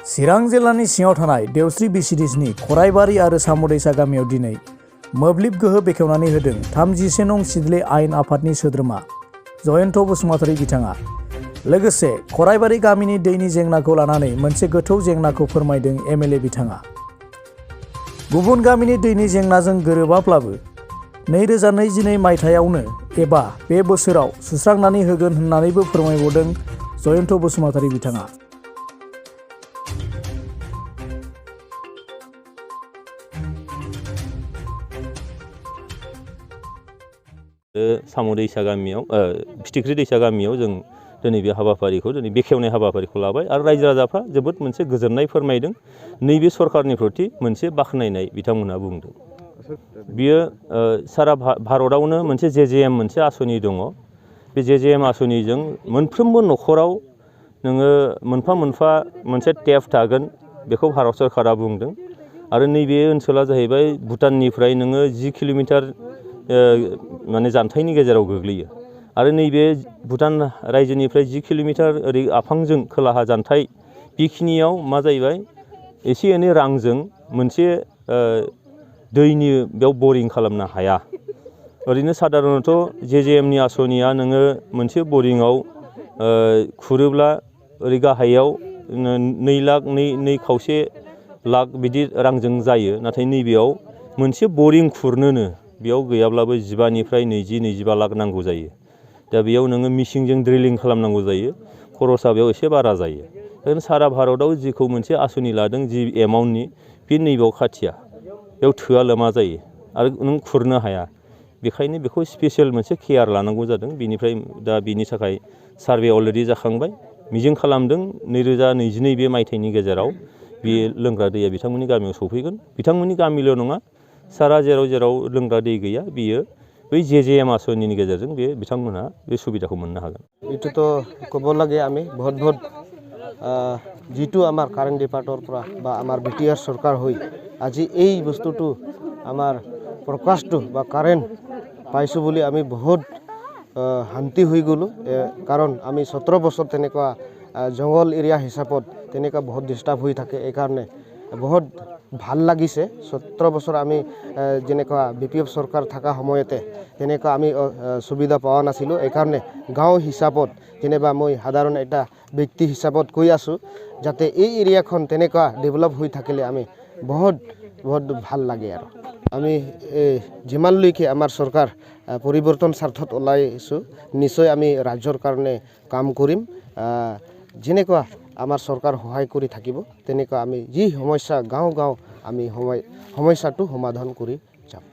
चिरां जिल्लानि सिङाव थानाय देवस्रि बिसिडिसनि खराइबारि आरो साम'दैसा गामियाव दिनै मोब्लिब गोहो बेखेवनानै होदों 37 नं सिडले आयेन आफादनि सोद्रोमा जयन्त बसुमतारी बिथाङा। लोगोसे खराइबारि गामिनि दैनि जेंनाखौ लानानै मोनसे गोथौ जेंनाखौ फोरमायदों एमएलए बिथाङा। गुबुन गामिनि दैनि जेंनाजों गोरोबाब्लाबो 2022 मायथाइयावनो एबा बे बोसोराव सुस्रांनानै होगोन होननानैबो फोरमायबावदों जयन्त बसुमतारी बिथाङा। साम'दैसा गामियाव फिथिख्रि दैसा गामियाव जों दिनै बे हाबाफारिखौ दिनै बेखेवनाय हाबाफारिखौ लाबाय आरो रायजो राजाफ्रा जोबोद मोनसे गोजोननाय फोरमायदों। नैबे सरकारनि प्रति मोनसे बाख्नायनाय बिथांमोनहा बुंदों। बियो सारा भारतआवनो मोनसे जेजेएम मोनसे आसनि दङ। बे जेजेएम आसनिजों मोनफ्रोमबो न'खराव नोङो मोनफा मोनफा मोनसे टेप थागोन बेखौ भारत सरकारा बुंदों। आरो नैबे ओनसोला जाहैबाय भुटाननिफ्राय नोङो 10 किल'मिटार माने जानथायनि गेजेराव गोग्लैयो आरो नैबे भुटान रायजोनिफ्राय 10 किल'मिटार ओरै आफांजों खोलाहा जानथाय बेखिनियाव मा जाहैबाय एसे एनै रांजों मोनसे दैनि बेयाव बरिं खालामनो हाया। ओरैनो साधारनथ' जेजेएमनि आसनिया नोङो मोनसे बरिंआव खुरोब्ला ओरै गाहायाव 2 लाख 2.25 लाख बिदि रांजों जायो। नाथाय नैबेयाव मोनसे बरिं खुरनोनो बेयाव गैयाब्लाबो 15 निफ्राय 20-25 लाख नांगौ जायो। दा बेयाव नोङो मिसिंजों ड्रिलिं खालामनांगौ जायो, खरसा बेयाव एसे बारा जायो। ओरैनो सारा भारतआव जिखौ मोनसे आसनि लादों जि एमाउन्टनि बे नैबेयाव खाथिया बेयाव थोआ लोमा जायो आरो नों खुरनो हाया। बेखायनो बेखौ स्पेसियेल मोनसे केयार लानांगौ जादों। बेनिफ्राय दा बिनि थाखाय सार्भे अलरेडि जाखांबाय। मिजिं खालामदों 2022 बे मायथाइनि गेजेराव बे लोंग्रा दैया बिथांमोननि गामियाव सफैगोन। बिथांमोननि गामिल' नङा, सारा जेराव जेराव लोंग्रा दै गैया बियो बै जेजेएम आसनिनि गेजेरजों बे बिथांमोनहा बे सुबिदाखौ मोननो हागोन। एटुत कब लगे आमी बहुत बहुत जितु आमार कारेन्ट डिपार्टर बा आमार बिटिआर सरकार हुई আজি এই বস্তুটো आमार प्रकाशটো बा कारेन्ट पाइছো বুলি আমি बहुत শান্তি হৈ গলো। কাৰণ আমি 17 বছৰ তেনেকুৱা জঙ্গল এৰিয়া হিচাপত তেনেকুৱা বহুত ডিস্টার্ব হৈ থাকে। এই কাৰণে বহুত ভাল লাগিছে। 17 বছৰ আমি যেনেকুৱা বিপিএফ চৰকাৰ থকা সময়তে তেনেকুৱা আমি সুবিধা পোৱা নাছিলোঁ। এই কাৰণে গাঁও হিচাপত যেনিবা মই সাধাৰণ এটা ব্যক্তি হিচাপত কৈ আছোঁ যাতে এই এৰিয়াখন তেনেকুৱা ডেভেলপ হৈ থাকিলে আমি বহুত ভাল লাগে। আৰু আমি যিমানলৈকে আমাৰ চৰকাৰ পৰিৱৰ্তন স্বাৰ্থত ওলাইছোঁ নিশ্চয় আমি ৰাজ্যৰ কাৰণে কাম কৰিম। যেনেকুৱা আমাৰ চৰকাৰ সহায় কৰি থাকিব তেনেকুৱা আমি যি সমস্যা গাঁও আমি সমস্যাটো সমাধান কৰি যাম।